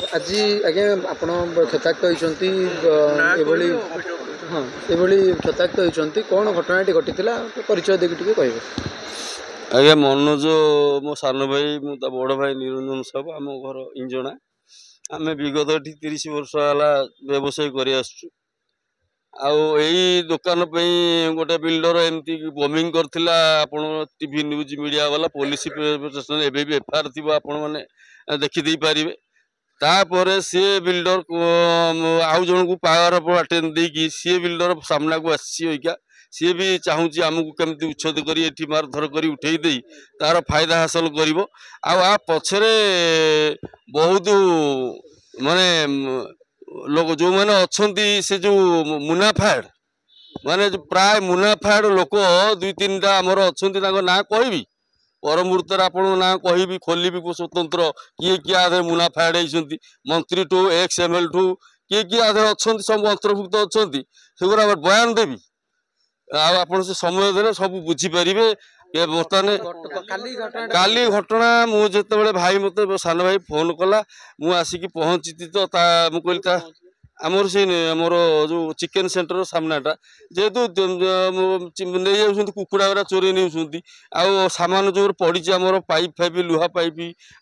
आज आज्ञा आपण क्षताक्त होती हाँ ये क्षताक्त होती कौन घटनाटी घटी परिचय देकी कहे आज्ञा मनोज मो सान भाई मु बड़ भाई निरंजन साहब आम घर इंजना आम विगत 30 वर्ष है व्यवसाय कर दुकान गोटे बिल्डर एमती बमिंग करथिला आपण टीवी न्यूज मीडिया वाला पुलिस स्टेशन एबे भी एफआईआर थी आपण मैंने देखी दे पारे तापर सी बिल्डर आउ जन को पावर अटेंड देकी सी बिल्डर सामना को आसिका सी भी चाहूँगी आमको केमती उच्छेद कर मारधर कर उठे दे तार फायदा हासिल कर पछरे बहुत माने लोग जो मैंने अच्छा से जो मुनाफाड माने जो प्राय मुनाफाड लोक 2-3टा आमर अच्छा ना कहबी पर मुहूर्त आप ना कहि खोली स्वतंत्र किए किए आधे मुनाफाड होती मंत्री ठू XML ठू किए किए आधे अच्छा सब अंतर्भुक्त अच्छा से बयान देवी आप से समय देने सब बुझीपारे बर्तमान काली घटना मुझे भाई मत सान भाई फोन कला मु आसिक पहुँची तो मुझे आमर से आमर जो चिकेन सेंटर सामनाटा जेहेतु नहीं जाऊँ कुकुड़ा गुरा चोरी नहीं आमान जो पड़ी आमर पाइप फाइप लुहा पाइप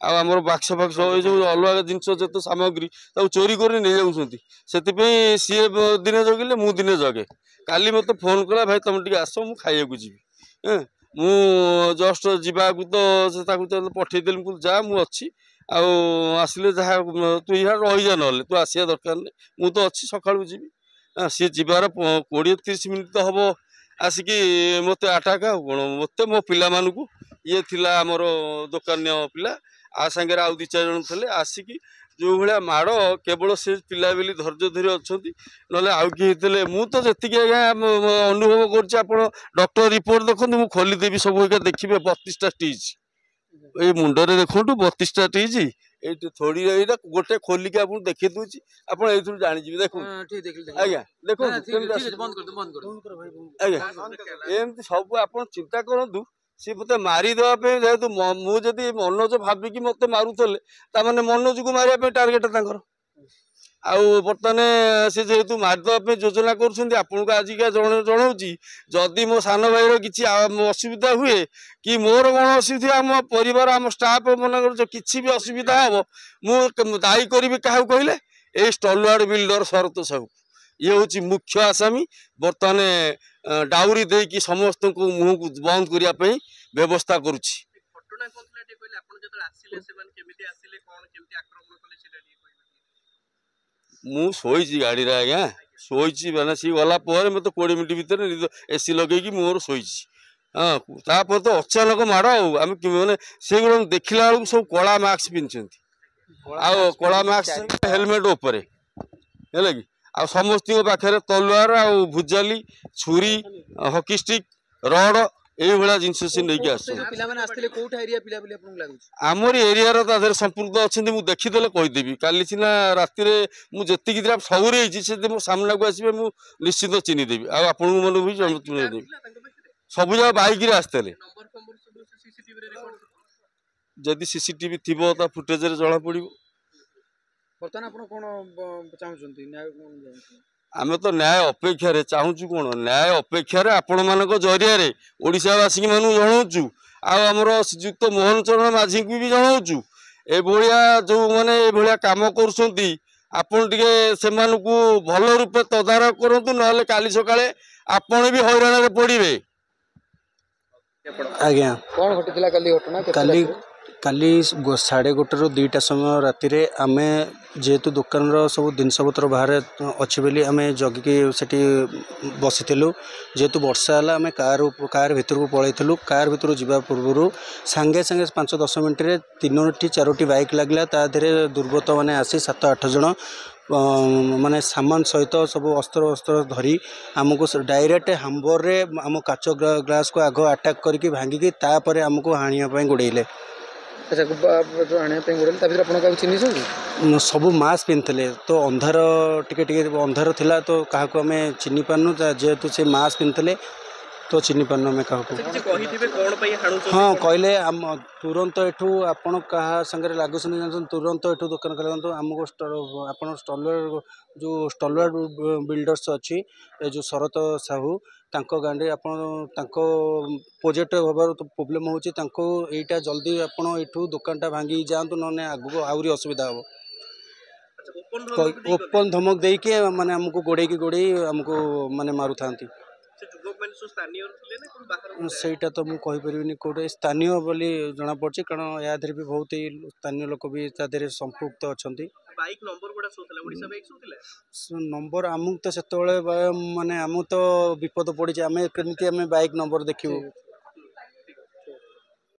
आमर बाक्स फाक्स जो अलग जिनस जो सामग्री चोरी कर नहीं जाऊँ से दिने जगिले मु दिने जगे काली मत फोन कला भाई तुम टे आस मु खाइबा जी मु जस्ट जावाक तो पठेदेली मुझे जा मु अच्छी आसिले जहाँ तू यहाँ रही जा ना तू आसिया दरकार नहीं मु तो अच्छी सका जी सी जीवार 20-30 मिनिट तो हम आसिक मत आटाक कौन मत मो पिला मानू ये थिला आमर दुकान पिला आ सांगे आउ 2-4 जन थे आसिक जो भाया माड़ केवल से पिला बेली धैर्य धरी अच्छा ना आउ किए मु तो जी अनुभव कर डॉक्टर रिपोर्ट देखो मुझे खोलीदेवी सब देखिए 32टा स्टिच ये मुंडरे देखो 32टा स्टिच ये थोड़ी यहाँ गोटे खोलिकी आप देखी दूसरी आप जानी देखो आज्ञा देखो आज्ञा एमती सब आप चिंता करूँ सी मत मारिदेवाई जेहेतु मुझे मनोज भाविकी मत मारुले मैंने मनोज को मारे टार्गेट बर्तमान सी जेहेतु मारिदेवाई योजना कर आजिका जनाऊँगी जदि मो सान भाई किसी असुविधा हुए कि मोर कौन असुविधा आम परिवार आम स्टाफ मन कि भी असुविधा हम मु दायी करी क्या कहले ये स्टलवार्ड बिल्डर शरत साहू ये हूँ मुख्य आसामी बर्तमान डाउरी देकी समस्त को मुह को बंद करने व्यवस्था करुच्ची मु शोची गाड़ी आज्ञा शोची मैंने सी गला मत 20 मिनट भितर एसी लगे मोर शोची हाँ तापर तो अचानक माड़ आम मैंने से गुड़ा देखला बेलू सब कला मास्क पिंधि कला मास्क हेलमेट उपरे है कि आ समस्त पाखे तलवार आ भुजाली छुरी हकी स्टिक रड ये जिनस से नहीं आमर एरिया संपर्क अच्छा मुझे देखीदे कहीदेवी काली सीना राति मुझे सबुरी से मो सामना को आसवे मुझे निश्चित चिन्हदेवी आपन मन भी चिन्हदेवी सब जगह बैक आसते जदि सीसीटीवी थी फुटेज जना पड़ आम तो न्याय अपेक्षा चाहूँ कौन न्याय अपेक्षा आपण मान जरिया ओडावासी मानू जनाऊँ आमर श्रीजुक्त मोहन चरण माझी को भी जनाऊँ एभलिया जो मैंने कम कर भल रूपे तदारख करूँ ना काली सकाळे आपण भी हैरान पड़े आज्ञा कौन घटी काली घटना काली 1:30 ରୁ 2ଟା समय राति आम जेहेतु दुकान सब जिनपतर बाहर अच्छी बोली आम जगिकी सेठी बसीलु जेहेतु वर्षा है आम कार भीतर को पलैलु कार भीतर जावा पूर्व सांगे सांगे 5-10 मिनट 3-4टी बाइक लगला ताधे दुर्बृत्त मैंने आसी 7-8 जन माने सामान सहित सब अस्त्र अस्त्र धरी आमको डायरेक्ट हाम्बर रे आम काच ग्लास को आग अटैक करके भांगिकी तापर आमको हाणिया गोड़े सब मास्क पिंधे तो अंधार टिके अंधार थिला तो क्या आम चिन्ह पार्नु जेहेतु से मास्क पिंधे तो चिन्ह पारनु आम क्या କିଛି କହିଥିବେ କ'ଣ ପାଇଁ ହାଣୁଛନ୍ତି हाँ କ'ଣ? कहले आम तुरंत एठू आपण कहा संगे लागू तुरंत एठू दुकान कर आमको आप स्टलर जो स्टलर बिल्डर्स अच्छी जो शरत साहू तांको गांडी आपण तांको प्रोजेक्ट होबार प्रोब्लेम होची तांको एटा जल्दी आपण एठू दुकानटा भांगी जातु न आगु आउरी असुविधा हो ओपन धमक देके माने हमको गोड़े हमको माने मारू थांती ସେ ଯୁବକ ମାନେ ସବୁ ସ୍ଥାନୀୟ ଥିଲେ ନା କୋଉ ବାହାରୁ ସେଇଟା ତ ମୁଁ କହିପାରିବିନି କୋଉଟେ ସ୍ଥାନୀୟ ବୋଲି ଜଣାପଡ଼ୁଛି କାରଣ ଏହା ଦେହରେ ବି ବହୁତ ହି ସ୍ଥାନୀୟ ଲୋକ ବି ତା ଦେହରେ ସମ୍ପୃକ୍ତ ଅଛନ୍ତି ବାଇକ୍ ନମ୍ବର ଗୁଡ଼ା ସବୁ ଥିଲା ଓଡ଼ିଶା ବାଇକ୍ ସବୁ ଥିଲା ନମ୍ବର ଆମକୁ ତ ସେତେବେଳେ ମାନେ ଆମକୁ ତ ବିପଦ ପଡ଼ିଛି ଆମେ କେମିତି ଆମେ ବାଇକ୍ ନମ୍ବର ଦେଖିବୁ